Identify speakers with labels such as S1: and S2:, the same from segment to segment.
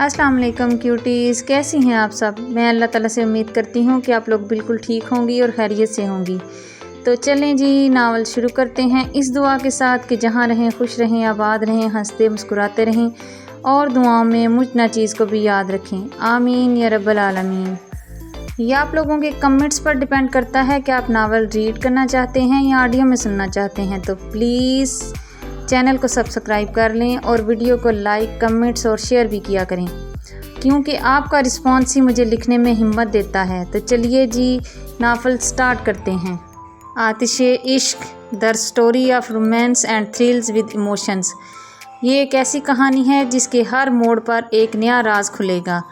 S1: अस्सलाम वालेकुम क्यूटीज़, कैसी हैं आप सब। मैं अल्लाह ताला से उम्मीद करती हूँ कि आप लोग बिल्कुल ठीक होंगी और खैरियत से होंगी। तो चलें जी, नावल शुरू करते हैं इस दुआ के साथ कि जहाँ रहें खुश रहें, आबाद रहें, हंसते मुस्कुराते रहें और दुआओं में मुझ नाचीज़ को भी याद रखें। आमीन या रब्बल आलमीन। यह आप लोगों के कमेंट्स पर डिपेंड करता है कि आप नावल रीड करना चाहते हैं या ऑडियो में सुनना चाहते हैं। तो प्लीज़ चैनल को सब्सक्राइब कर लें और वीडियो को लाइक, कमेंट्स और शेयर भी किया करें, क्योंकि आपका रिस्पॉन्स ही मुझे लिखने में हिम्मत देता है। तो चलिए जी, नावल स्टार्ट करते हैं। आतिशे इश्क, the story of romance and thrills with emotions. ये एक ऐसी कहानी है जिसके हर मोड़ पर एक नया राज खुलेगा।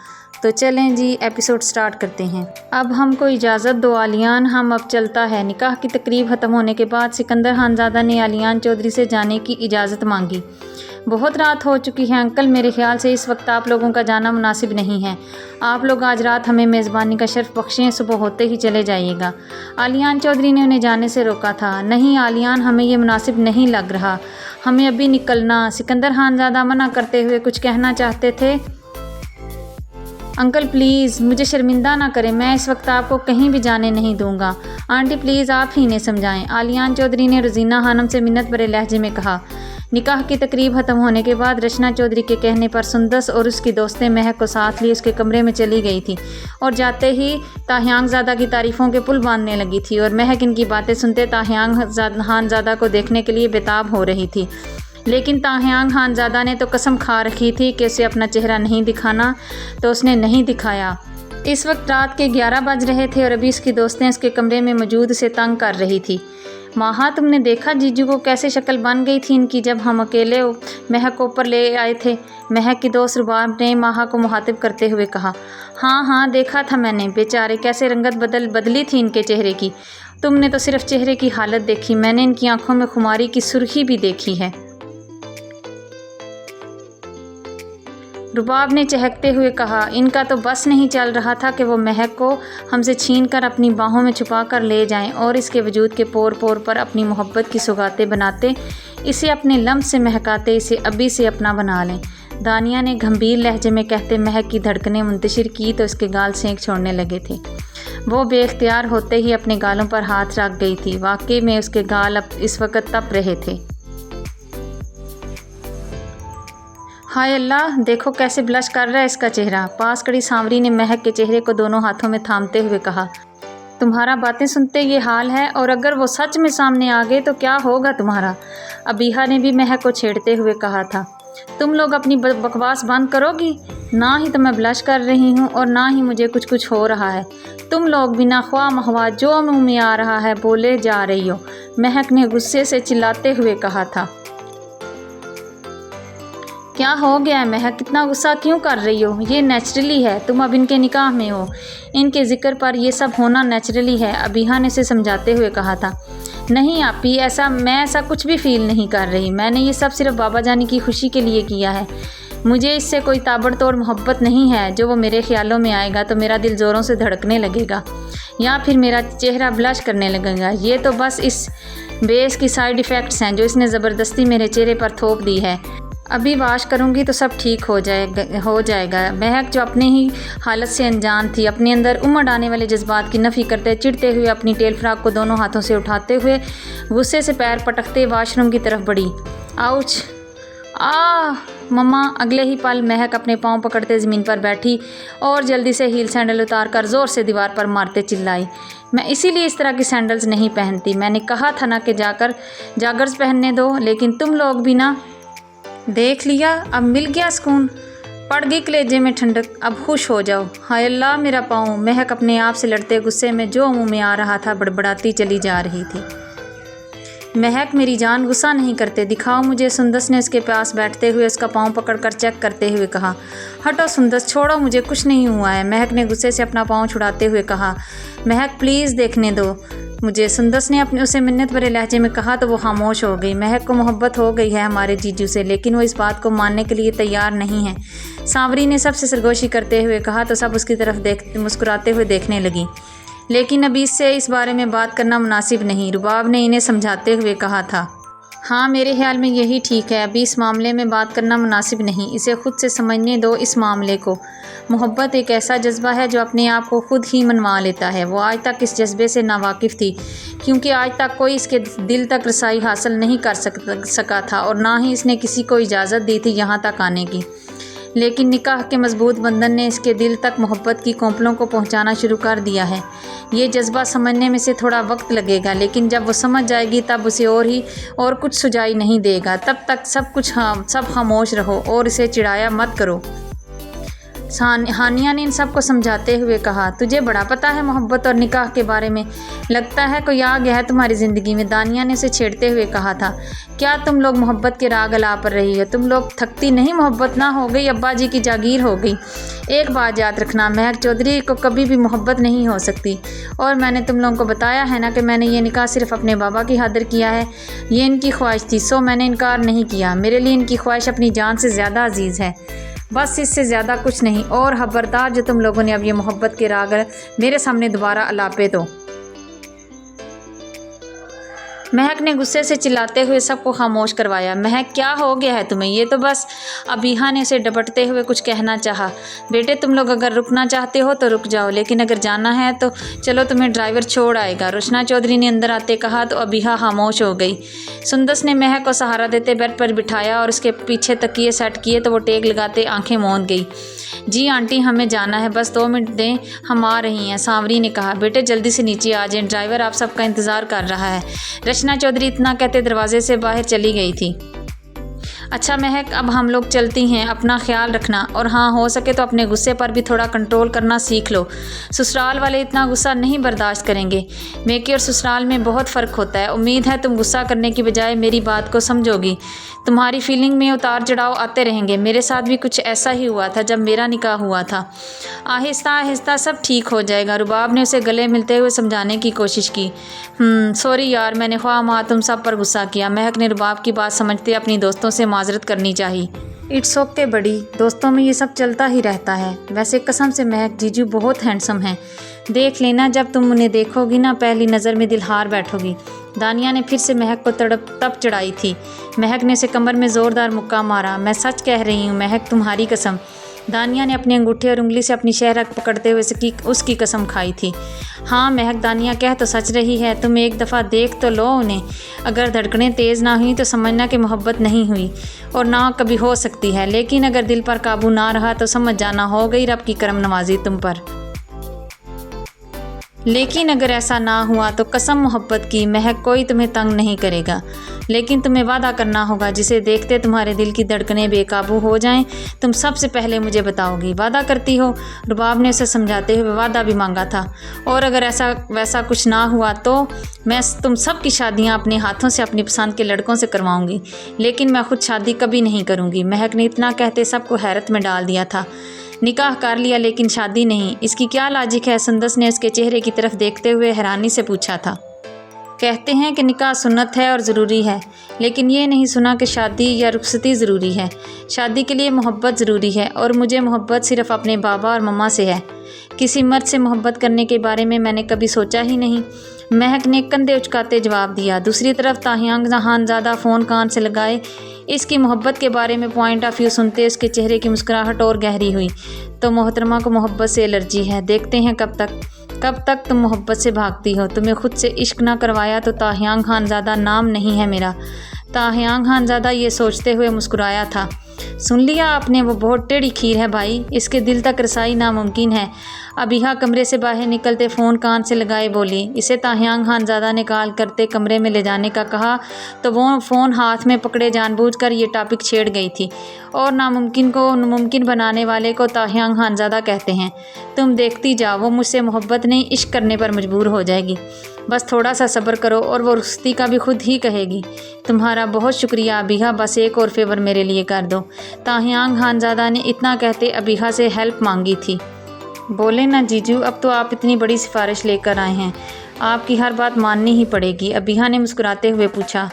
S1: तो चलें जी, एपिसोड स्टार्ट करते हैं। अब हमको इजाज़त दो आलियान, हम अब चलता है। निकाह की तकरीब ख़त्म होने के बाद सिकंदर खानज़ादा ने आलियान चौधरी से जाने की इजाज़त मांगी। बहुत रात हो चुकी है अंकल, मेरे ख्याल से इस वक्त आप लोगों का जाना मुनासिब नहीं है। आप लोग आज रात हमें मेज़बानी का शर्फ बख्शें, सुबह होते ही चले जाइएगा। आलियान चौधरी ने उन्हें जाने से रोका था। नहीं आलियान, हमें ये मुनासिब नहीं लग रहा, हमें अभी निकलना। सिकंदर खानज़ादा मना करते हुए कुछ कहना चाहते थे। अंकल प्लीज़ मुझे शर्मिंदा ना करें, मैं इस वक्त आपको कहीं भी जाने नहीं दूंगा। आंटी प्लीज़ आप ही इन्हें समझाएं, आलियान चौधरी ने रोज़ीना खानम से मिन्नत भरे लहजे में कहा। निकाह की तकरीब ख़त्म होने के बाद रचना चौधरी के कहने पर सुंदस और उसकी दोस्तें महक को साथ लिए उसके कमरे में चली गई थी और जाते ही ताहियांगज़ादा की तारीफ़ों के पुल बांधने लगी थी और महक इनकी बातें सुनते ताहियांग खानज़ादा को देखने के लिए बेताब हो रही थी। लेकिन ताहियांग खानज़ादा ने तो कसम खा रखी थी कि उसे अपना चेहरा नहीं दिखाना, तो उसने नहीं दिखाया। इस वक्त रात के 11 बज रहे थे और अभी उसकी दोस्तें उसके कमरे में मौजूद उसे तंग कर रही थी। माहा, तुमने देखा जीजू को कैसे शक्ल बन गई थी इनकी जब हम अकेले महक को ऊपर ले आए थे। महक की दोस्त रुबाब ने माहा को मुखातिब करते हुए कहा। हाँ देखा था मैंने, बेचारे कैसे रंगत बदली थी इनके चेहरे की। तुमने तो सिर्फ चेहरे की हालत देखी, मैंने इनकी आंखों में खुमारी की सुर्खी भी देखी है। रुबाब ने चहकते हुए कहा। इनका तो बस नहीं चल रहा था कि वो महक को हमसे छीनकर अपनी बाहों में छुपा कर ले जाएं और इसके वजूद के पोर पोर पर अपनी मोहब्बत की सौगातें बनाते, इसे अपने लम्ब से महकाते, इसे अभी से अपना बना लें। दानिया ने गंभीर लहजे में कहते महक की धड़कनें मुंतशिर की तो उसके गाल सेंक छोड़ने लगे थे। वो बेख्तियार होते ही अपने गालों पर हाथ रख गई थी। वाकई में उसके गाल अब इस वक्त तप रहे थे। हाय अल्लाह, देखो कैसे ब्लश कर रहा है इसका चेहरा। पास खड़ी सांवरी ने महक के चेहरे को दोनों हाथों में थामते हुए कहा। तुम्हारा बातें सुनते ये हाल है, और अगर वो सच में सामने आ गए तो क्या होगा तुम्हारा। अबीहा ने भी महक को छेड़ते हुए कहा था। तुम लोग अपनी बकवास बंद करोगी। ना ही तो मैं ब्लश कर रही हूँ और ना ही मुझे कुछ हो रहा है। तुम लोग बिना ख्वाह महवा जो मुँह में आ रहा है बोले जा रही हो, महक ने गुस्से से चिल्लाते हुए कहा था। क्या हो गया है महक, कितना गुस्सा क्यों कर रही हो। ये नेचुरली है, तुम अब इनके निकाह में हो, इनके ज़िक्र पर ये सब होना नेचुरली है, अबीहा ने उसे समझाते हुए कहा था। नहीं आपी, मैं ऐसा कुछ भी फील नहीं कर रही। मैंने ये सब सिर्फ बाबा जानी की खुशी के लिए किया है। मुझे इससे कोई ताबड़तोड़ मोहब्बत नहीं है। जो वो मेरे ख्यालों में आएगा तो मेरा दिल ज़ोरों से धड़कने लगेगा या फिर मेरा चेहरा ब्लश करने लगेगा। ये तो बस इस बेस की साइड इफ़ेक्ट्स हैं जो इसने ज़बरदस्ती मेरे चेहरे पर थोप दी है। अभी वाश करूँगी तो सब ठीक हो जाएगा। महक जो अपने ही हालत से अनजान थी, अपने अंदर उमड़ आने वाले जज्बात की नफ़ी करते चिढ़ते हुए अपनी टेल फ्राक को दोनों हाथों से उठाते हुए गुस्से से पैर पटकते वाशरूम की तरफ बढ़ी। आउच, मम्मा। अगले ही पल महक अपने पाँव पकड़ते ज़मीन पर बैठी और जल्दी से हील सैंडल उतार कर ज़ोर से दीवार पर मारते चिल्लाई। मैं इसीलिए इस तरह की सैंडल्स नहीं पहनती। मैंने कहा था ना कि जागर्स पहनने दो, लेकिन तुम लोग भी ना। देख लिया, अब मिल गया सुकून, पड़ गई कलेजे में ठंडक, अब खुश हो जाओ। हाय अल्लाह मेरा पाँव। महक अपने आप से लड़ते गुस्से में जो मुंह में आ रहा था बड़बड़ाती चली जा रही थी। महक मेरी जान, गुस्सा नहीं करते, दिखाओ मुझे। सुंदस ने उसके पास बैठते हुए उसका पाँव पकड़कर चेक करते हुए कहा। हटो सुंदस, छोड़ो मुझे, कुछ नहीं हुआ है, महक ने गुस्से से अपना पाँव छुड़ाते हुए कहा। महक प्लीज़ देखने दो मुझे, सुंदस ने उसे मिन्नत भरे लहजे में कहा तो वो खामोश हो गई। महक को मोहब्बत हो गई है हमारे जीजू से, लेकिन वो इस बात को मानने के लिए तैयार नहीं है। सांवरी ने सबसे सरगोशी करते हुए कहा तो सब उसकी तरफ मुस्कुराते हुए देखने लगी। लेकिन अभी इससे इस बारे में बात करना मुनासिब नहीं, रुबाब ने इन्हें समझाते हुए कहा था। हाँ, मेरे ख्याल में यही ठीक है। अभी इस मामले में बात करना मुनासिब नहीं, इसे खुद से समझने दो इस मामले को। मोहब्बत एक ऐसा जज्बा है जो अपने आप को खुद ही मनवा लेता है। वो आज तक इस जज्बे से नावाकिफ़ थी, क्योंकि आज तक कोई इसके दिल तक रसाई हासिल नहीं कर सका था और ना ही इसने किसी को इजाज़त दी थी यहाँ तक आने की। लेकिन निकाह के मजबूत बंधन ने इसके दिल तक मोहब्बत की कोंपलों को पहुंचाना शुरू कर दिया है। ये जज्बा समझने में से थोड़ा वक्त लगेगा, लेकिन जब वो समझ जाएगी तब उसे और कुछ सुझाई नहीं देगा। तब तक सब खामोश रहो और इसे चिढ़ाया मत करो। हानिया ने इन सब को समझाते हुए कहा, तुझे बड़ा पता है मोहब्बत और निकाह के बारे में। लगता है कोई आ गया है तुम्हारी ज़िंदगी में। दानिया ने उसे छेड़ते हुए कहा था। क्या तुम लोग मोहब्बत के राग अला पर रही हो? तुम लोग थकती नहीं? मोहब्बत ना हो गई अब्बा जी की जागीर हो गई। एक बात याद रखना, महक चौधरी को कभी भी मोहब्बत नहीं हो सकती। और मैंने तुम लोगों को बताया है ना कि मैंने ये निकाह सिर्फ अपने बाबा की खातिर किया है। ये इनकी ख्वाहिश थी, सो मैंने इनकार नहीं किया। मेरे लिए इनकी ख्वाहिश अपनी जान से ज़्यादा अजीज़ है, बस इससे ज़्यादा कुछ नहीं। और खबरदार जो तुम लोगों ने अब ये मोहब्बत के राग मेरे सामने दोबारा अलापे तो। महक ने गुस्से से चिल्लाते हुए सबको खामोश करवाया। महक, क्या हो गया है तुम्हें? ये तो बस। अबीहा ने उसे डपटते हुए कुछ कहना चाहा। बेटे, तुम लोग अगर रुकना चाहते हो तो रुक जाओ, लेकिन अगर जाना है तो चलो, तुम्हें ड्राइवर छोड़ आएगा, रोशना चौधरी ने अंदर आते कहा। तो अबीहा खामोश हो गई। सुंदस ने महक को सहारा देते बेड पर बिठाया और उसके पीछे तकिए सेट किए तो वो टेक लगाते आंखें मूंद गई। जी आंटी, हमें जाना है, बस 2 मिनट दें, हम आ रही हैं, सांवरी ने कहा। बेटे, जल्दी से नीचे आ जाएं, ड्राइवर आप सबका इंतज़ार कर रहा है। रचना चौधरी इतना कहते दरवाजे से बाहर चली गई थी। अच्छा महक, अब हम लोग चलती हैं, अपना ख्याल रखना, और हाँ, हो सके तो अपने गुस्से पर भी थोड़ा कंट्रोल करना सीख लो। ससुराल वाले इतना गुस्सा नहीं बर्दाश्त करेंगे। मेके और ससुराल में बहुत फ़र्क होता है। उम्मीद है तुम गुस्सा करने की बजाय मेरी बात को समझोगी। तुम्हारी फीलिंग में उतार चढ़ाव आते रहेंगे। मेरे साथ भी कुछ ऐसा ही हुआ था जब मेरा निकाह हुआ था। आहिस्ता आहिस्ता सब ठीक हो जाएगा। रुबाब ने उसे गले मिलते हुए समझाने की कोशिश की। सॉरी यार, मैंने ख्वाह माँ तुम सब पर गुस्सा किया। महक ने रुबाब की बात समझते अपनी दोस्तों से माजरत करनी चाहिए। इट्स ओके बड़ी, दोस्तों में ये सब चलता ही रहता है। वैसे कसम से महक, जीजू बहुत हैंडसम हैं। देख लेना, जब तुम उन्हें देखोगी ना, पहली नज़र में दिल हार बैठोगी। दानिया ने फिर से महक को तप चढ़ाई थी। महक ने उसे कमर में ज़ोरदार मुक्का मारा। मैं सच कह रही हूँ महक, तुम्हारी कसम। दानिया ने अपने अंगूठे और उंगली से अपनी शहरक पकड़ते हुए उसकी कसम खाई थी। हाँ महक, दानिया कह तो सच रही है। तुम एक दफ़ा देख तो लो उन्हें। अगर धड़कनें तेज़ ना हुई तो समझना कि मोहब्बत नहीं हुई और ना कभी हो सकती है। लेकिन अगर दिल पर काबू ना रहा तो समझ जाना, हो गई रब की करम नवाजी तुम पर। लेकिन अगर ऐसा ना हुआ तो कसम मोहब्बत की महक, कोई तुम्हें तंग नहीं करेगा। लेकिन तुम्हें वादा करना होगा, जिसे देखते तुम्हारे दिल की धड़कनें बेकाबू हो जाएं, तुम सबसे पहले मुझे बताओगी। वादा करती हो? रुबाब ने उसे समझाते हुए वादा भी मांगा था। और अगर ऐसा वैसा कुछ ना हुआ तो मैं तुम सब की शादियाँ अपने हाथों से अपनी पसंद के लड़कों से करवाऊँगी, लेकिन मैं खुद शादी कभी नहीं करूँगी। महक ने इतना कहते सबको हैरत में डाल दिया था। निकाह कर लिया लेकिन शादी नहीं, इसकी क्या लॉजिक है? सुंदस ने उसके चेहरे की तरफ देखते हुए हैरानी से पूछा था। कहते हैं कि निकाह सुन्नत है और ज़रूरी है, लेकिन ये नहीं सुना कि शादी या रुखसती ज़रूरी है। शादी के लिए मोहब्बत ज़रूरी है और मुझे मोहब्बत सिर्फ़ अपने बाबा और मम्मा से है। किसी मर्द से मोहब्बत करने के बारे में मैंने कभी सोचा ही नहीं। महक ने कंधे उचकाते जवाब दिया। दूसरी तरफ ताहियांग जहानज़ादा फ़ोन कान से लगाए इसकी मोहब्बत के बारे में पॉइंट ऑफ व्यू सुनते उसके चेहरे की मुस्कुराहट और गहरी हुई। तो मोहतरमा को मोहब्बत से एलर्जी है। देखते हैं कब तक तुम मोहब्बत से भागती हो। तुम्हें खुद से इश्क ना करवाया तो ताहियांग खानज़ादा नाम नहीं है मेरा। ताहियांग खानज़ादा ये सोचते हुए मुस्कुराया था। सुन लिया आपने, वो बहुत टेढ़ी खीर है भाई, इसके दिल तक रसाई नामुमकिन है। अबीहा कमरे से बाहर निकलते फ़ोन कान से लगाए बोली। इसे ताहियांग खानज़ादा ने कॉल करते कमरे में ले जाने का कहा तो वो फ़ोन हाथ में पकड़े जानबूझकर ये टॉपिक छेड़ गई थी। और नामुमकिन को मुमकिन बनाने वाले को ताहियांग खानज़ादा कहते हैं। तुम देखती जाओ, वो मुझसे मोहब्बत नहीं इश्क करने पर मजबूर हो जाएगी। बस थोड़ा सा सब्र करो और वो रुखसती का भी खुद ही कहेगी। तुम्हारा बहुत शुक्रिया अबीहा, बस एक और फेवर मेरे लिए कर दो। ताहियांग खानज़ादा ने इतना कहते अबीहा से हेल्प मांगी थी। बोले ना जीजू, अब तो आप इतनी बड़ी सिफारिश लेकर आए हैं, आपकी हर बात माननी ही पड़ेगी। अबीहा ने मुस्कुराते हुए पूछा।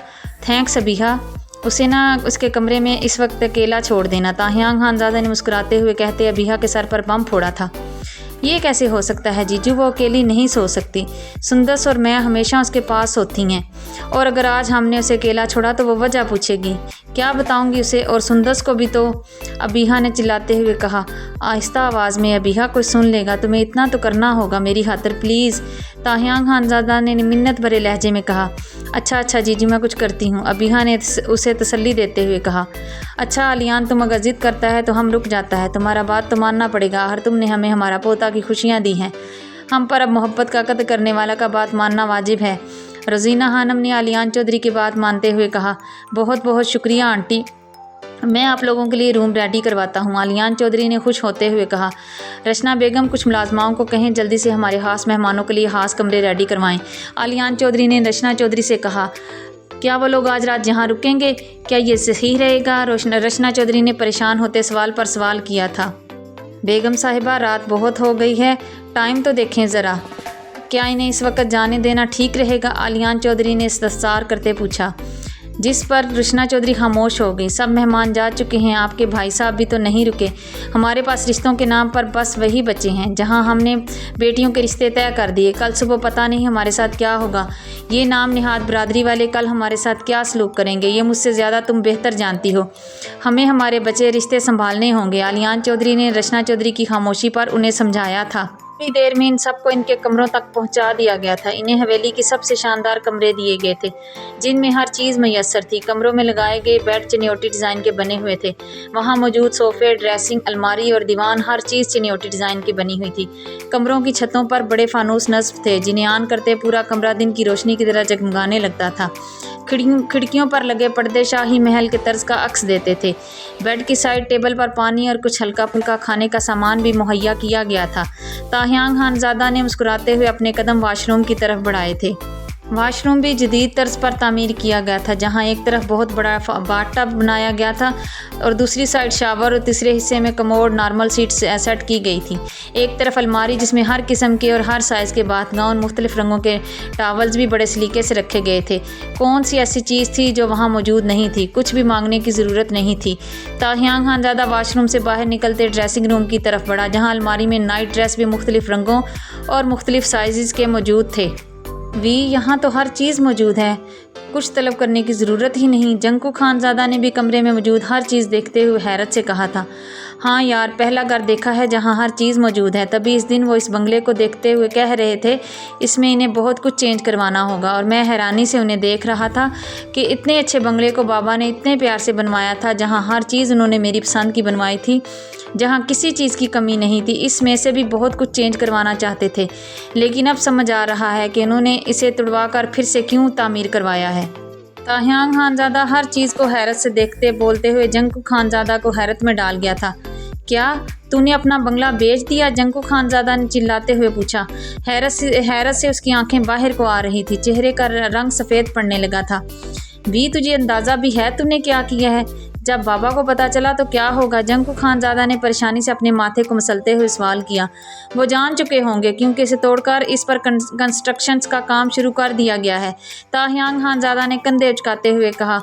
S1: थैंक्स अबीहा, उसे ना उसके कमरे में इस वक्त अकेला छोड़ देना। ताहियांग खानज़ादा ने मुस्कुराते हुए कहते अबीहा के सर पर बम फोड़ा था। ये कैसे हो सकता है जीजू, वो अकेली नहीं सो सकती। सुंदस और मैं हमेशा उसके पास होती हैं, और अगर आज हमने उसे अकेला छोड़ा तो वो वजह पूछेगी। क्या बताऊंगी उसे, और सुंदस को भी तो, अबीहा ने चिल्लाते हुए कहा। आहिस्ता आवाज़ में, अबीहा कोई सुन लेगा, तुम्हें इतना तो करना होगा मेरी खातिर प्लीज़, ताहियांग खानज़ादा ने मिन्नत भरे लहजे में कहा। अच्छा अच्छा जीजू, मैं कुछ करती हूँ, अबीहा ने उसे तसल्ली देते हुए कहा। अच्छा अलियान, तुम अगर ज़िद करता है तो हम रुक जाता है, तुम्हारा बात तो मानना पड़ेगा, हर तुमने हमें हमारा पोता की खुशियाँ दी हैं, हम पर अब मोहब्बत का कदर करने वाला का बात मानना वाजिब है। रोज़ीना खानम ने आलियान चौधरी की बात मानते हुए कहा। बहुत बहुत शुक्रिया आंटी, मैं आप लोगों के लिए रूम रेडी करवाता हूँ, आलियान चौधरी ने खुश होते हुए कहा। रचना बेगम, कुछ मुलाजमाओं को कहें जल्दी से हमारे खास मेहमानों के लिए खास कमरे रेडी करवाएं। आलियान चौधरी ने रचना चौधरी से कहा। क्या वो लोग आज रात यहाँ रुकेंगे, क्या ये सही रहेगा? रचना चौधरी ने परेशान होते सवाल पर सवाल किया था। बेगम साहिबा, रात बहुत हो गई है, टाइम तो देखें ज़रा, क्या इन्हें इस वक्त जाने देना ठीक रहेगा? आलियान चौधरी ने इस्तफसार करते पूछा, जिस पर रचना चौधरी खामोश हो गई। सब मेहमान जा चुके हैं, आपके भाई साहब भी तो नहीं रुके, हमारे पास रिश्तों के नाम पर बस वही बचे हैं जहां हमने बेटियों के रिश्ते तय कर दिए। कल सुबह पता नहीं हमारे साथ क्या होगा, ये नाम निहाद बरादरी वाले कल हमारे साथ क्या सलूक करेंगे, ये मुझसे ज़्यादा तुम बेहतर जानती हो। हमें हमारे बचे रिश्ते संभालने होंगे। आलियान चौधरी ने रचना चौधरी की खामोशी पर उन्हें समझाया था। थोड़ी देर में इन सबको इनके कमरों तक पहुंचा दिया गया था। इन्हें हवेली की सबसे शानदार कमरे दिए गए थे, जिनमें हर चीज़ मैसर थी। कमरों में लगाए गए बेड चिन्योटी डिज़ाइन के बने हुए थे। वहां मौजूद सोफ़े, ड्रेसिंग, अलमारी और दीवान, हर चीज़ चिन्योटी डिज़ाइन की बनी हुई थी। कमरों की छतों पर बड़े फानूस नस्ब थे, जिन्हें ऑन करते पूरा कमरा दिन की रोशनी की तरह जगमगाने लगता था। खिड़कियों पर लगे पर्दे शाही महल के तर्ज का अक्स देते थे। बेड की साइड टेबल पर पानी और कुछ हल्का फुल्का खाने का सामान भी मुहैया किया गया था। ताहियांग खानज़ादा ने मुस्कुराते हुए अपने कदम वाशरूम की तरफ बढ़ाए थे। वाशरूम भी जदीद तर्ज पर तामीर किया गया था, जहां एक तरफ बहुत बड़ा बाथटब बनाया गया था और दूसरी साइड शावर, और तीसरे हिस्से में कमोड नॉर्मल सीट सेट की गई थी। एक तरफ अलमारी जिसमें हर किस्म के और हर साइज़ के बाथ गाउन, मुख्तलिफ रंगों के टावल्स भी बड़े सलीके से रखे गए थे। कौन सी ऐसी चीज़ थी जो वहाँ मौजूद नहीं थी? कुछ भी मांगने की ज़रूरत नहीं थी। ताहियांग खानज़ादा वाशरूम से बाहर निकलते ड्रेसिंग रूम की तरफ बढ़ा, जहाँ अलमारी में नाइट ड्रेस भी मुख्तलिफ रंगों और मुख्तलिफ साइज़ के मौजूद थे। यहाँ तो हर चीज़ मौजूद है, कुछ तलब करने की ज़रूरत ही नहीं। जंकू खानज़ादा ने भी कमरे में मौजूद हर चीज़ देखते हुए हैरत से कहा था। हाँ यार, पहला घर देखा है जहाँ हर चीज़ मौजूद है। तभी इस दिन वो इस बंगले को देखते हुए कह रहे थे इसमें इन्हें बहुत कुछ चेंज करवाना होगा, और मैं हैरानी से उन्हें देख रहा था कि इतने अच्छे बंगले को बाबा ने इतने प्यार से बनवाया था, जहाँ हर चीज़ उन्होंने मेरी पसंद की बनवाई थी, जहाँ किसी चीज़ की कमी नहीं थी। इसमें से भी बहुत कुछ चेंज करवाना चाहते थे, लेकिन अब समझ आ रहा है कि उन्होंने इसे तुड़वा कर फिर से क्यों तामीर करवाया है। ताहियांग खानज़ादा हर चीज़ को हैरत से देखते बोलते हुए जंकू खानज़ादा को हैरत में डाल गया था। क्या तूने अपना बंगला बेच दिया? जंकू खानज़ादा ने चिल्लाते हुए पूछा। हैरत से उसकी आंखें बाहर को आ रही थी, चेहरे का रंग सफ़ेद पड़ने लगा था। तुझे अंदाज़ा भी है तूने क्या किया है? जब बाबा को पता चला तो क्या होगा? जंकू खानज़ादा ने परेशानी से अपने माथे को मसलते हुए सवाल किया। वो जान चुके होंगे, क्योंकि इसे तोड़कर इस पर कंस्ट्रक्शंस का काम शुरू कर दिया गया है। ताहियांग खानज़ादा ने कंधे उचकाते हुए कहा।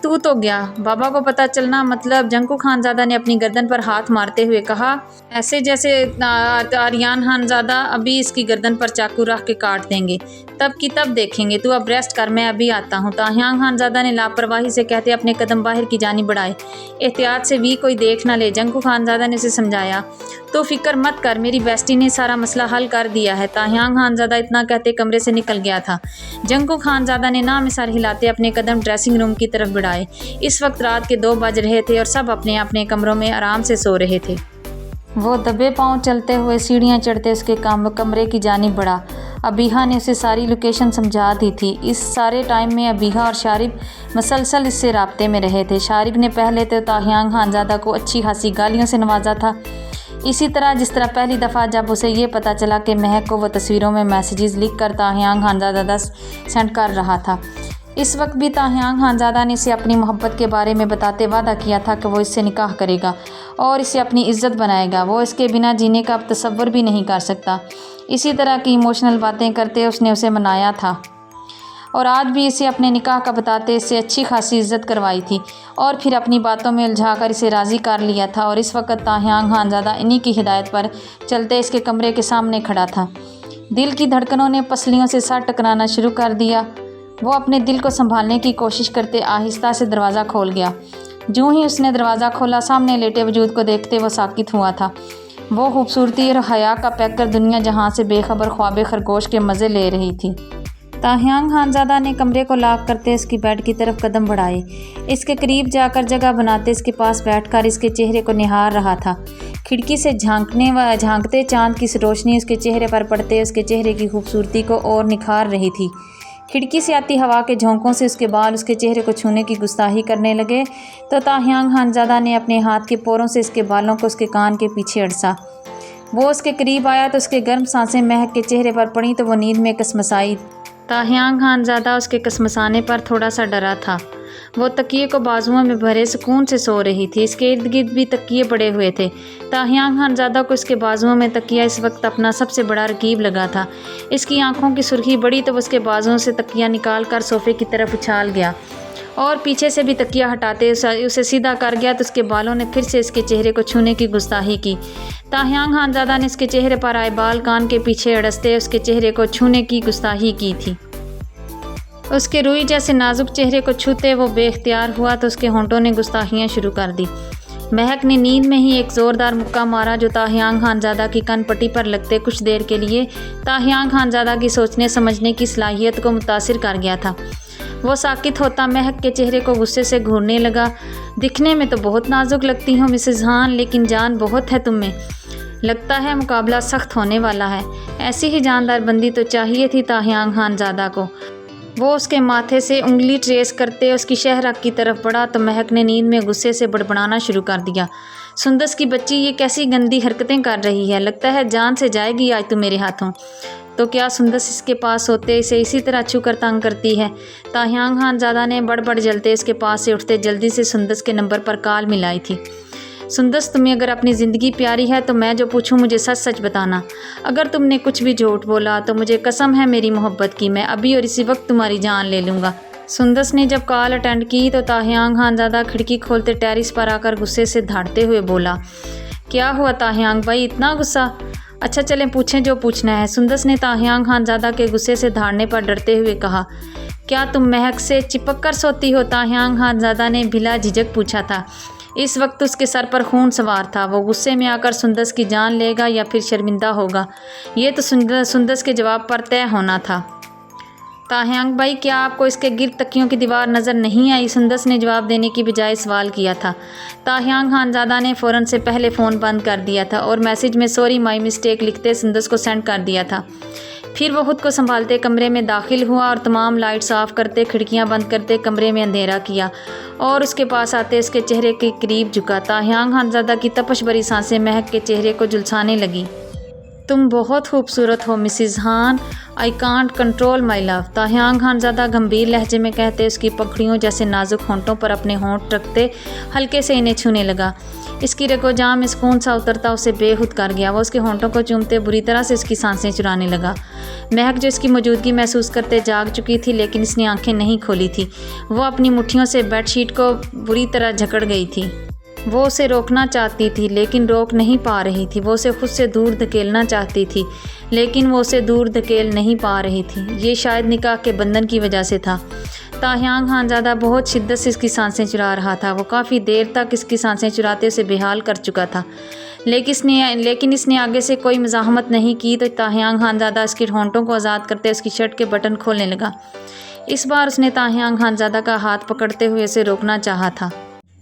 S1: तू तो गया, बाबा को पता चलना मतलब? जंकू खानज़ादा ने अपनी गर्दन पर हाथ मारते हुए कहा, ऐसे जैसे आलियान खानज़ादा अभी इसकी गर्दन पर चाकू रख के काट देंगे। तब की तब देखेंगे, तू अब रेस्ट कर, मैं अभी आता हूँ। ताहियांग खानज़ादा ने लापरवाही से कहते अपने कदम बाहर की जानी बढ़ाए। एहतियात से कोई देख ना ले, जंकू खानज़ादा ने उसे समझाया। तो फिक्र मत कर, मेरी बेस्टी ने सारा मसला हल कर दिया है। ताहियांग खानज़ादा इतना कहते कमरे से निकल गया था। जंकू खानज़ादा ने नामिसार हिलाते अपने कदम ड्रेसिंग रूम की तरफ बढ़ाए। इस वक्त रात के 2 बज रहे थे और सब अपने अपने कमरों में आराम से सो रहे थे। वो दबे पांव चलते हुए सीढ़ियां चढ़ते उसके कमरे की जानिब बढ़ा। अबीहा ने उसे सारी लोकेशन समझा दी थी। इस सारे टाइम में अबीहा और शारिब मसलसल इससे राब्ते में रहे थे। शारिब ने पहले तो ताहियांग खानज़ादा को अच्छी खासी गालियों से नवाजा था, इसी तरह जिस तरह पहली दफ़ा जब उसे ये पता चला कि महक को वो तस्वीरों में मैसेजेस लिख कर ताहियांग खानज़ादा सेंड कर रहा था। इस वक्त भी ताहियांग खानज़ादा ने इसे अपनी मोहब्बत के बारे में बताते वादा किया था कि वो इससे निकाह करेगा और इसे अपनी इज़्ज़त बनाएगा। वो इसके बिना जीने का अब तसव्वुर भी नहीं कर सकता। इसी तरह की इमोशनल बातें करते उसने उसे मनाया था और आज भी इसे अपने निकाह का बताते इससे अच्छी खासी इज्जत करवाई थी और फिर अपनी बातों में उलझाकर इसे राज़ी कर लिया था। और इस वक्त ताहियांग खानज़ादा इन्हीं की हिदायत पर चलते इसके कमरे के सामने खड़ा था। दिल की धड़कनों ने पसलियों से सर टकराना शुरू कर दिया। वो अपने दिल को संभालने की कोशिश करते आहिस्ता से दरवाज़ा खोल गया। जो ही उसने दरवाज़ा खोला, सामने लेटे वजूद को देखते वो साकित हुआ था। वो खूबसूरती और हया का पैकर दुनिया जहाँ से बेखबर ख्वाब खरगोश के मज़े ले रही थी। ताहियांग खानज़ादा ने कमरे को लॉक करते इसकी बेड की तरफ कदम बढ़ाए। इसके करीब जाकर जगह बनाते इसके पास बैठकर इसके चेहरे को निहार रहा था। खिड़की से झांकते चांद की रोशनी उसके चेहरे पर पड़ते उसके चेहरे की खूबसूरती को और निखार रही थी। खिड़की से आती हवा के झोंकों से उसके बाल उसके चेहरे को छूने की गुस्ताखी करने लगे तो ताहियांग खानज़ादा ने अपने हाथ के पोरों से इसके बालों को उसके कान के पीछे अड़सा। वो उसके करीब आया तो उसके गर्म सांसें महक के चेहरे पर पड़ी तो वो नींद में कसमसाई। ताहियांग खानज़ादा उसके कसमसाने पर थोड़ा सा डरा था। वो तकिए को बाजुओं में भरे सुकून से सो रही थी। इसके इर्द गिर्द भी तकिए पड़े हुए थे। ताहियांग खानज़ादा को इसके बाजुओं में तकिया इस वक्त अपना सबसे बड़ा रकीब लगा था। इसकी आंखों की सुर्खी बढ़ी तो उसके बाजुओं से तकिया निकाल कर सोफ़े की तरफ उछाल गया और पीछे से भी तकिया हटाते उसे सीधा कर गया तो उसके बालों ने फिर से इसके चेहरे को छूने की गुस्ताखी की। ताहियांग खानज़ादा ने इसके चेहरे पर आए बाल कान के पीछे अड़सते उसके चेहरे को छूने की गुस्ताखी की थी। उसके रुई जैसे नाजुक चेहरे को छूते वो बेख्तियार हुआ तो उसके होंठों ने गुस्ताखियाँ शुरू कर दी। महक ने नींद में ही एक ज़ोरदार मुक्का मारा जो ताहियांग खानज़ादा की कनपट्टी पर लगते कुछ देर के लिए ताहियांग खानज़ादा की सोचने समझने की सलाहियत को मुतासिर कर गया था। वो साकित होता महक के चेहरे को गुस्से से घूरने लगा। दिखने में तो बहुत नाजुक लगती हो मिसेज़ हान, लेकिन जान बहुत है तुम में। लगता है मुकाबला सख्त होने वाला है। ऐसी ही जानदार बंदी तो चाहिए थी ताहियांग खानज़ादा को। वो उसके माथे से उंगली ट्रेस करते उसकी शहरक की तरफ बढ़ा तो महक ने नींद में गुस्से से बड़बड़ाना शुरू कर दिया। सुंदस की बच्ची ये कैसी गंदी हरकतें कर रही है, लगता है जान से जाएगी आज तो मेरे हाथों। तो क्या सुंदस इसके पास होते इसे इसी तरह छू कर तंग करती है। ताहियांग खानज़ादा ने बड़बड़ जलते इसके पास से उठते जल्दी से सुंदस के नंबर पर कॉल मिलाई थी। सुंदस, तुम्हें अगर अपनी ज़िंदगी प्यारी है तो मैं जो पूछूं मुझे सच सच बताना। अगर तुमने कुछ भी झूठ बोला तो मुझे कसम है मेरी मोहब्बत की, मैं अभी और इसी वक्त तुम्हारी जान ले लूँगा। सुंदस ने जब कॉल अटेंड की तो ताहियांग खानज़ादा खिड़की खोलते टेरिस पर आकर गुस्से से धाड़ते हुए बोला, क्या हुआ ताहियांग भाई, इतना गुस्सा? अच्छा चलें पूछें जो पूछना है। सुंदस ने ताहियांग खानज़ादा के गुस्से से धाड़ने पर डरते हुए कहा, क्या तुम महक से चिपक कर सोती हो? ताहियांग खानज़ादा ने बिला झिझक पूछा था। इस वक्त उसके सर पर खून सवार था। वो गुस्से में आकर सुंदस की जान लेगा या फिर शर्मिंदा होगा, ये तो सुंदस के जवाब पर तय होना था। ताहियांग भाई, क्या आपको इसके गिर्द तकियों की दीवार नज़र नहीं आई? सुंदस ने जवाब देने की बजाय सवाल किया था। ताहियांग खानज़ादा ने फ़ौरन से पहले फ़ोन बंद कर दिया था और मैसेज में सॉरी माई मिस्टेक लिखते सुंदस को सेंड कर दिया था। फिर वो खुद को संभालते कमरे में दाखिल हुआ और तमाम लाइट्स ऑफ करते खिड़कियां बंद करते कमरे में अंधेरा किया और उसके पास आते इसके चेहरे के करीब झुका। ताहियांग खानज़ादा की तपश भरी सांसें महक के चेहरे को झुलसाने लगी। तुम बहुत खूबसूरत हो Mrs Han, I can't control my love. ताहियांग खानज़ादा गंभीर लहजे में कहते उसकी पखड़ियों जैसे नाजुक होंठों पर अपने होंठ रखते हल्के से इन्हें छूने लगा। इसकी रगोजां में सुकून सा उतरता उसे बेखुद कर गया। वो उसके होंठों को चूमते बुरी तरह से उसकी सांसें चुराने लगा। महक जो इसकी मौजूदगी महसूस करते जाग चुकी थी लेकिन इसने आंखें नहीं खोली थी। वो अपनी मुट्ठियों से बेडशीट को बुरी तरह जकड़ गई थी। वो उसे रोकना चाहती थी लेकिन रोक नहीं पा रही थी। वो उसे खुद से दूर धकेलना चाहती थी लेकिन वो उसे दूर धकेल नहीं पा रही थी। ये शायद निकाह के बंधन की वजह से था। ताहियांग खानज़ादा बहुत शिद्दत से इसकी सांसें चुरा रहा था। वो काफ़ी देर तक इसकी सांसें चुराते उसे बेहाल कर चुका था लेकिन इसने आगे से कोई मज़ाहमत नहीं की तो ताहियांग खानज़ादा इसके होंठों को आज़ाद करते उसकी शर्ट के बटन खोलने लगा। इस बार उसने ताहियांग खानज़ादा का हाथ पकड़ते हुए उसे रोकना चाहा था।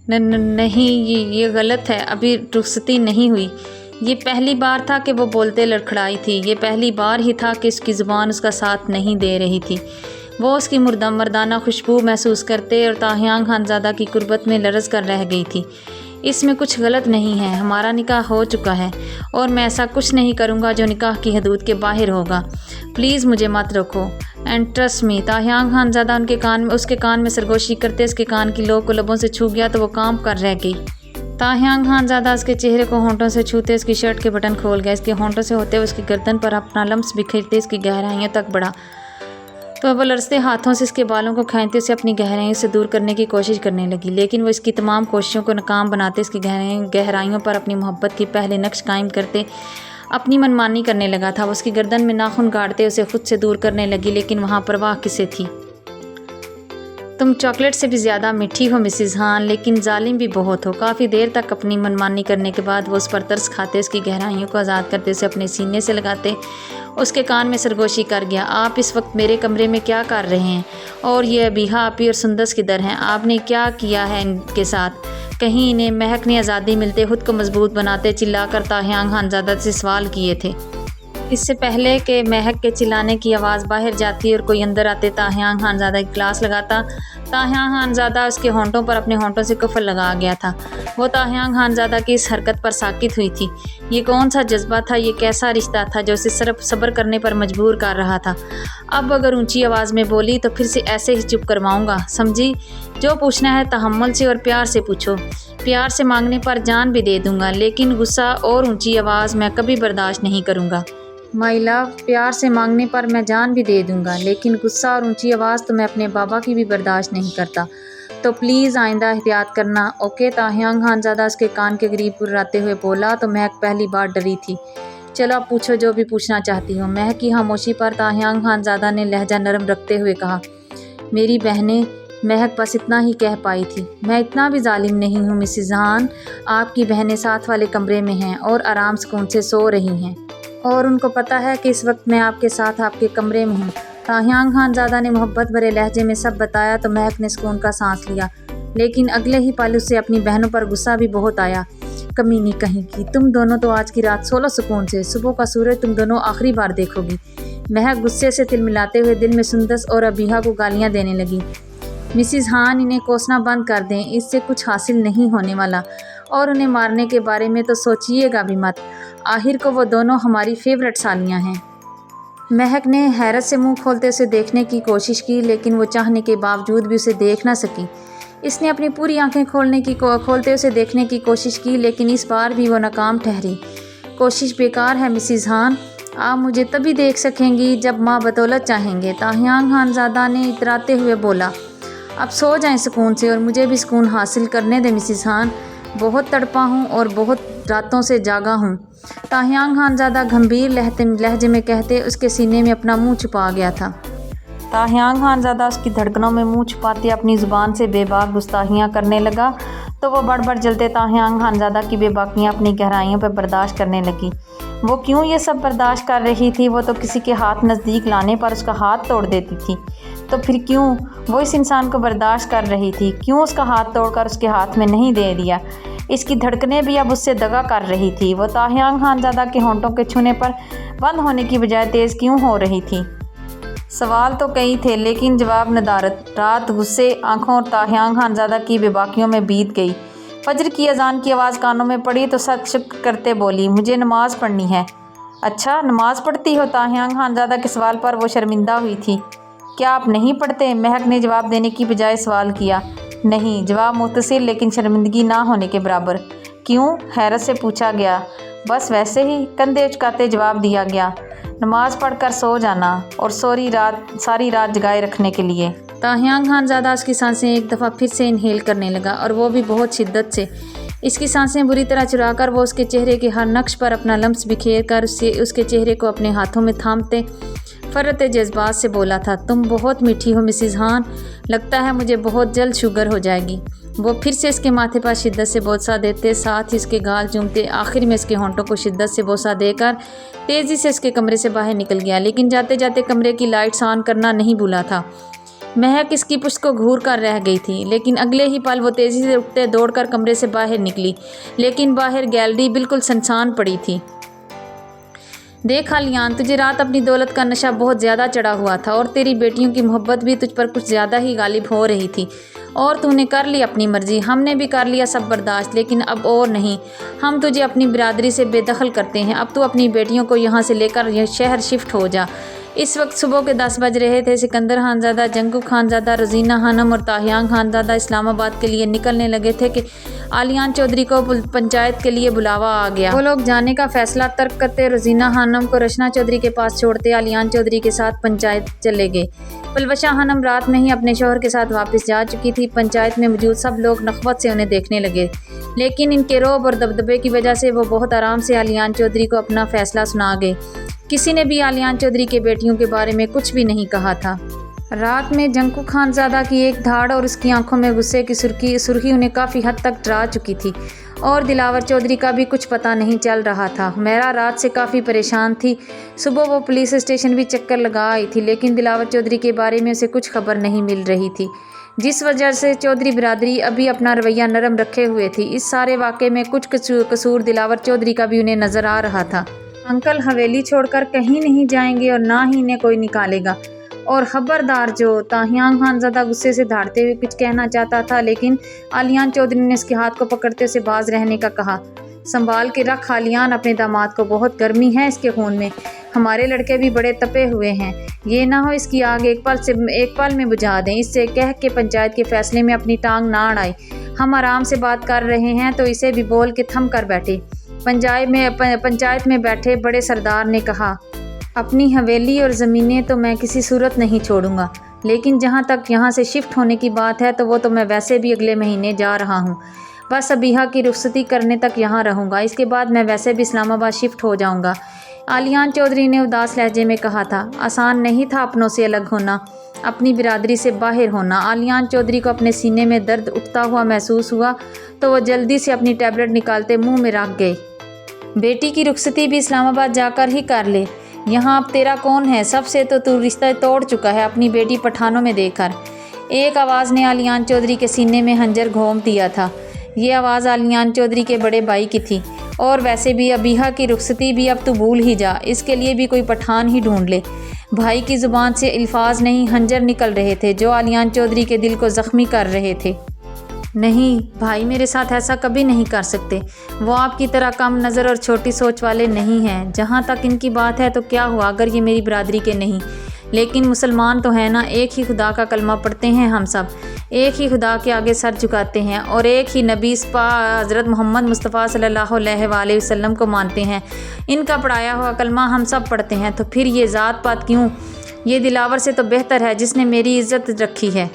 S1: नहीं, ये गलत है, अभी रुखसती नहीं हुई। ये पहली बार था कि वो बोलते लड़खड़ाई थी। ये पहली बार ही था कि उसकी ज़ुबान उसका साथ नहीं दे रही थी। वो उसकी मर्दाना खुशबू महसूस करते और ताहियांग खानज़ादा की कुर्बत में लरज़ कर रह गई थी। इसमें कुछ गलत नहीं है, हमारा निकाह हो चुका है और मैं ऐसा कुछ नहीं करूँगा जो निकाह की हदूद के बाहर होगा। प्लीज़ मुझे मत रोको एंड ट्रस्ट मी। ताहियांग खानज़ादा उसके कान में सरगोशी करते उसके कान की लो को लबों से छू गया तो वो काम कर रह गई। ताहियांग खानज़ादा उसके चेहरे को होंठों से छूते उसकी शर्ट के बटन खोल गया। इसके होंठों से होते हुए उसकी गर्दन पर अपना लम्स बिखेरते इसकी गहराइयों तक बढ़ा। تو وہ لرزتے ہاتھوں سے اس کے بالوں کو کھینچتے اسے اپنی گہرائیوں سے دور کرنے کی کوشش کرنے لگی، لیکن وہ اس کی تمام کوششوں کو ناکام بناتے اس کی گہرائیوں پر اپنی محبت کی پہلے نقش قائم کرتے اپنی منمانی کرنے لگا تھا۔ وہ اس کی گردن میں ناخن گاڑتے اسے خود سے دور کرنے لگی، لیکن وہاں پرواہ کسے تھی؟ تم چاکلیٹ سے بھی زیادہ میٹھی ہو مسز ہان، لیکن ظالم بھی بہت ہو۔ کافی دیر تک اپنی منمانی کرنے کے بعد وہ اس پر ترس کھاتے اس کی گہرائیوں کو آزاد کرتے اسے اپنے سینے سے لگاتے اس کے کان میں سرگوشی کر گیا۔ آپ اس وقت میرے کمرے میں کیا کر رہے ہیں؟ اور یہ ابیحا آپی اور سندس کدھر ہیں؟ آپ نے کیا کیا ہے ان کے ساتھ؟ کہیں انہیں مہک نے آزادی ملتے خود کو مضبوط بناتے چلا کر تاہیانگ خانزادہ سے سوال کیے تھے۔ اس سے پہلے کہ مہک کے چلانے کی آواز باہر جاتی اور کوئی اندر آتے تاہیانگ خانزادہ کی کلاس لگاتا، تاہیانگ خانزادہ اس کے ہونٹوں پر اپنے ہونٹوں سے کفل لگا گیا تھا۔ وہ تاہیانگ خانزادہ کی اس حرکت پر ساکت ہوئی تھی۔ یہ کون سا جذبہ تھا؟ یہ کیسا رشتہ تھا جو اسے صرف صبر کرنے پر مجبور کر رہا تھا؟ اب اگر اونچی آواز میں بولی تو پھر سے ایسے ہی چپ کرواؤں گا، سمجھی؟ جو پوچھنا ہے تحمل سے اور پیار سے پوچھو۔ پیار سے مانگنے پر جان بھی دے دوں گا، لیکن غصہ اور اونچی آواز میں کبھی برداشت نہیں کروں گا۔ مائی لو، پیار سے مانگنے پر میں جان بھی دے دوں گا، لیکن غصہ اور اونچی آواز تو میں اپنے بابا کی بھی برداشت نہیں کرتا۔ تو پلیز آئندہ احتیاط کرنا، اوکے؟ تاہیانگ خانزادہ اس کے کان کے قریب گراتے ہوئے بولا تو مہک پہلی بار ڈری تھی۔ چلو اب پوچھو جو بھی پوچھنا چاہتی ہو۔ مہک کی خاموشی پر تاہیانگ خانزادہ نے لہجہ نرم رکھتے ہوئے کہا، میری بہنیں۔ مہک بس اتنا ہی کہہ پائی تھی۔ میں اتنا بھی ظالم نہیں ہوں مسز ہان، آپ کی بہنیں ساتھ والے کمرے میں ہیں اور آرام سکون سے سو رہی ہیں، اور ان کو پتہ ہے کہ اس وقت میں آپ کے ساتھ آپ کے کمرے میں ہوں۔ تاہیانگ خانزادہ نے محبت بھرے لہجے میں سب بتایا تو مہک نے سکون کا سانس لیا، لیکن اگلے ہی پل اسے اپنی بہنوں پر غصہ بھی بہت آیا۔ کمینی کہیں کی، تم دونوں تو آج کی رات سو لو سکون سے، صبح کا سورج تم دونوں آخری بار دیکھو گی۔ مہک غصے سے تلملاتے ہوئے دل میں سندس اور ابیحا کو گالیاں دینے لگی۔ مسز ہان، انہیں کوسنا بند کر دیں، اس سے کچھ حاصل نہیں ہونے والا، اور انہیں مارنے کے بارے میں تو سوچیے گا بھی مت۔ آخر کو وہ دونوں ہماری فیورٹ سالیاں ہیں۔ مہک نے حیرت سے منہ کھولتے اسے دیکھنے کی کوشش کی، لیکن وہ چاہنے کے باوجود بھی اسے دیکھ نہ سکی۔ اس نے اپنی پوری آنکھیں کھولتے اسے دیکھنے کی کوشش کی، لیکن اس بار بھی وہ ناکام ٹھہری۔ کوشش بیکار ہے مسز ہان، آپ مجھے تبھی دیکھ سکیں گی جب ماں بطولت چاہیں گے، تاہیانگ خانزادہ نے اتراتے ہوئے بولا۔ اب سو جائیں سکون سے اور مجھے بھی سکون حاصل کرنے دیں مسز ہان، بہت تڑپا ہوں اور بہت راتوں سے جاگا ہوں، تاہیانگ خانزادہ گھمبیر لہجے میں کہتے اس کے سینے میں اپنا منہ چھپا گیا تھا۔ تاہیانگ خانزادہ اس کی دھڑکنوں میں منہ چھپاتے اپنی زبان سے بے باک گستاخیاں کرنے لگا تو وہ بڑھ بڑھ جلتے تاہیانگ خانزادہ کی بے باکیاں اپنی گہرائیوں پر برداشت کرنے لگی۔ وہ کیوں یہ سب برداشت کر رہی تھی؟ وہ تو کسی کے ہاتھ نزدیک لانے پر اس کا ہاتھ توڑ دیتی تھی، تو پھر کیوں وہ اس انسان کو برداشت کر رہی تھی؟ کیوں اس کا ہاتھ توڑ کر اس کے ہاتھ میں نہیں دے دیا؟ اس کی دھڑکنیں بھی اب اس سے دغا کر رہی تھی۔ وہ تاہیانگ خانزادہ کے ہونٹوں کے چھونے پر بند ہونے کی بجائے تیز کیوں ہو رہی تھی؟ سوال تو کئی تھے، لیکن جواب ندارت۔ رات غصے، آنکھوں اور تاہیانگ خانزادہ کی بے باکیوں میں بیت گئی۔ فجر کی اذان کی آواز کانوں میں پڑی تو سر شکر کرتے بولی، مجھے نماز پڑھنی ہے۔ اچھا، نماز پڑھتی ہو؟ تاہیانگ خانزادہ کے سوال پر وہ شرمندہ ہوئی تھی۔ کیا آپ نہیں پڑھتے؟ مہک نے جواب دینے کی بجائے سوال کیا۔ نہیں، جواب مختصر لیکن شرمندگی نہ ہونے کے برابر۔ کیوں؟ حیرت سے پوچھا گیا۔ بس ویسے ہی، کندھے اچکاتے جواب دیا گیا۔ نماز پڑھ کر سو جانا، اور ساری رات جگائے رکھنے کے لیے۔ تاہیانگ خانزادہ اس کی سانسیں ایک دفعہ پھر سے انہیل کرنے لگا، اور وہ بھی بہت شدت سے۔ اس کی سانسیں بری طرح چرا کر وہ اس کے چہرے کے ہر نقش پر اپنا لمس بکھیر کر اس کے چہرے کو اپنے ہاتھوں میں تھامتے فرت جذبات سے بولا تھا، تم بہت میٹھی ہو مسز ہان، لگتا ہے مجھے بہت جلد شوگر ہو جائے گی۔ وہ پھر سے اس کے ماتھے پر شدت سے بوسہ دیتے، ساتھ ہی اس کے گال چومتے، آخر میں اس کے ہونٹوں کو شدت سے بوسہ دے کر تیزی سے اس کے کمرے سے باہر نکل گیا، لیکن جاتے جاتے کمرے کی لائٹس آن کرنا نہیں بھولا تھا۔ مہک اس کی پشت کو گھور کر رہ گئی تھی، لیکن اگلے ہی پل وہ تیزی سے اٹھتے دوڑ کر کمرے سے باہر نکلی، لیکن باہر گیلری بالکل سنسان پڑی تھی۔ دیکھ خالیان، تجھے رات اپنی دولت کا نشہ بہت زیادہ چڑھا ہوا تھا، اور تیری بیٹیوں کی محبت بھی تجھ پر کچھ زیادہ ہی غالب ہو رہی تھی، اور تو نے کر لی اپنی مرضی۔ ہم نے بھی کر لیا سب برداشت، لیکن اب اور نہیں۔ ہم تجھے اپنی برادری سے بے دخل کرتے ہیں۔ اب تو اپنی بیٹیوں کو یہاں سے لے کر شہر شفٹ ہو جا۔ इस वक्त सुबह के 10 बज रहे थे। सिकंदर खानज़ादा, जंगू खानज़ादा, रोज़ीना खानम और ताहियान खानज़ादा इस्लामाबाद के लिए निकलने लगे थे कि आलियान चौधरी को पंचायत के लिए बुलावा आ गया। वो लोग जाने का फैसला तर्क करते, रोज़ीना खानम को रचना चौधरी के पास छोड़ते आलियान चौधरी के साथ पंचायत चले गए। पलवशा खानम रात में ही अपने शौहर के साथ वापस जा चुकी थी। पंचायत में मौजूद सब लोग नखवत से उन्हें देखने लगे, लेकिन इनके रौब और दबदबे की वजह से वो बहुत आराम से आलियान चौधरी को अपना फैसला सुना गए। किसी ने भी आलियान चौधरी के बेटियों के बारे में कुछ भी नहीं कहा था। रात में जंकू खानज़ादा की एक धाड़ और उसकी आंखों में गुस्से की सुर्खी उन्हें काफ़ी हद तक डरा चुकी थी, और दिलावर चौधरी का भी कुछ पता नहीं चल रहा था। हुमैरा रात से काफ़ी परेशान थी। सुबह वो पुलिस स्टेशन भी चक्कर लगा आई थी, लेकिन दिलावर चौधरी के बारे में उसे कुछ खबर नहीं मिल रही थी, जिस वजह से चौधरी बिरादरी अभी अपना रवैया नरम रखे हुए थी। इस सारे वाक़े में कुछ कसूर दिलावर चौधरी का भी उन्हें नज़र आ रहा था। अंकल हवेली छोड़कर कहीं नहीं जाएंगे और ना ही इन्हें कोई निकालेगा, और खबरदार जो ताहियान खानज़ादा गुस्से से धाड़ते हुए कुछ कहना चाहता था, लेकिन आलियान चौधरी ने इसके हाथ को पकड़ते उसे बाज रहने का कहा। संभाल के रख आलियान अपने दामाद को, बहुत गर्मी है इसके खून में। हमारे लड़के भी बड़े तपे हुए हैं, ये ना हो इसकी आग एक पल में बुझा दें। इससे कह के पंचायत के फैसले में अपनी टांग ना अड़ाए। हम आराम से बात कर रहे हैं तो इसे भी बोल के थम कर बैठे। पंचायत में बैठे बड़े सरदार ने कहा, अपनी हवेली और ज़मीनें तो मैं किसी सूरत नहीं छोड़ूंगा, लेकिन जहाँ तक यहाँ से शिफ्ट होने की बात है तो वो तो मैं वैसे भी अगले महीने जा रहा हूँ। बस अबीहा की रुखसती करने तक यहाँ रहूँगा, इसके बाद मैं वैसे भी इस्लामाबाद शिफ्ट हो जाऊँगा। आलियान चौधरी ने उदास लहजे में कहा था। आसान नहीं था अपनों से अलग होना, अपनी बिरादरी से बाहर होना। आलियान चौधरी को अपने सीने में दर्द उठता हुआ महसूस हुआ तो वह जल्दी से अपनी टैबलेट निकालते मुँह में रख गए। बेटी की रुखसती भी इस्लामाबाद जाकर ही कर ले, यहाँ अब तेरा कौन है, सबसे तो तू रिश्ता तोड़ चुका है अपनी बेटी पठानों में देकर। एक आवाज़ ने आलियान चौधरी के सीने में हंजर घोंप दिया था। ये आवाज़ आलियान चौधरी के बड़े भाई की थी, और वैसे भी अबीहा की रुखसती भी अब तू भूल ही जा, इसके लिए भी कोई पठान ही ढूंढ ले। भाई की ज़ुबान से अल्फाज नहीं हंजर निकल रहे थे जो आलियान चौधरी के दिल को ज़ख्मी कर रहे थे। नहीं, भाई मेरे साथ ऐसा कभी नहीं कर सकते। वो आपकी तरह कम नज़र और छोटी सोच वाले नहीं हैं। जहाँ तक इनकी बात है तो क्या हुआ अगर ये मेरी बिरादरी के नहीं, लेकिन मुसलमान तो है ना। एक ही खुदा का कलमा पढ़ते हैं हम सब, एक ही खुदा के आगे सर झुकाते हैं और एक ही नबी हज़रत मोहम्मद मुस्तफ़ा सल्लल्लाहु अलैहि वसल्लम को मानते हैं। इनका पढ़ाया हुआ कलमा हम सब पढ़ते हैं, तो फिर ये ज़ात पात क्यों? ये दिलावर से तो बेहतर है जिसने मेरी इज़्ज़त रखी है।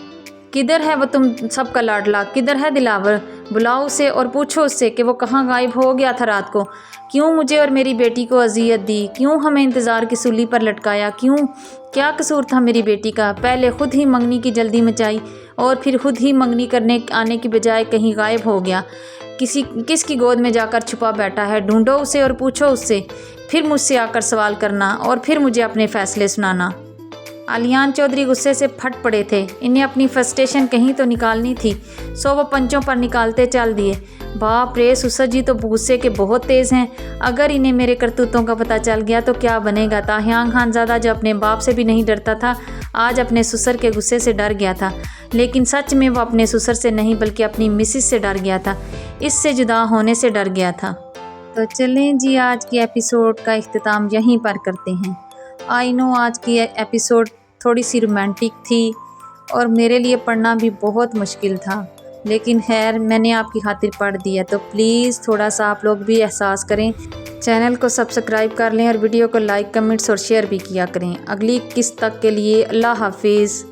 S1: किधर है वो तुम सबका लाडला, किधर है दिलावर? बुलाओ उसे और पूछो उससे कि वो कहाँ गायब हो गया था रात को। क्यों मुझे और मेरी बेटी को अजियत दी? क्यों हमें इंतज़ार की सूली पर लटकाया? क्यों? क्या कसूर था मेरी बेटी का? पहले खुद ही मंगनी की जल्दी मचाई और फिर खुद ही मंगनी करने आने की बजाय कहीं गायब हो गया। किसकी गोद में जाकर छुपा बैठा है? ढूंढो उसे और पूछो उससे, फिर मुझसे आकर सवाल करना और फिर मुझे अपने फ़ैसले सुनाना। आलियान चौधरी गुस्से से फट पड़े थे। इन्हें अपनी फ्रस्ट्रेशन कहीं तो निकालनी थी, सो वो पंचों पर निकालते चल दिए। बाप रे, सुसर जी तो गुस्से के बहुत तेज़ हैं। अगर इन्हें मेरे करतूतों का पता चल गया तो क्या बनेगा? ताहियान खानज़ादा जो अपने बाप से भी नहीं डरता था, आज अपने ससुर के गुस्से से डर गया था। लेकिन सच में वो अपने ससुर से नहीं बल्कि अपनी मिसिस से डर गया था, इससे जुदा होने से डर गया था। तो चलें जी, आज की एपिसोड का इख्तिताम यहीं पर करते हैं। आई नो आज की एपिसोड थोड़ी सी रोमांटिक थी और मेरे लिए पढ़ना भी बहुत मुश्किल था, लेकिन खैर मैंने आपकी खातिर पढ़ दिया। तो प्लीज़ थोड़ा सा आप लोग भी एहसास करें, चैनल को सब्सक्राइब कर लें और वीडियो को लाइक, कमेंट्स और शेयर भी किया करें। अगली किस्त तक के लिए अल्लाह हाफिज़।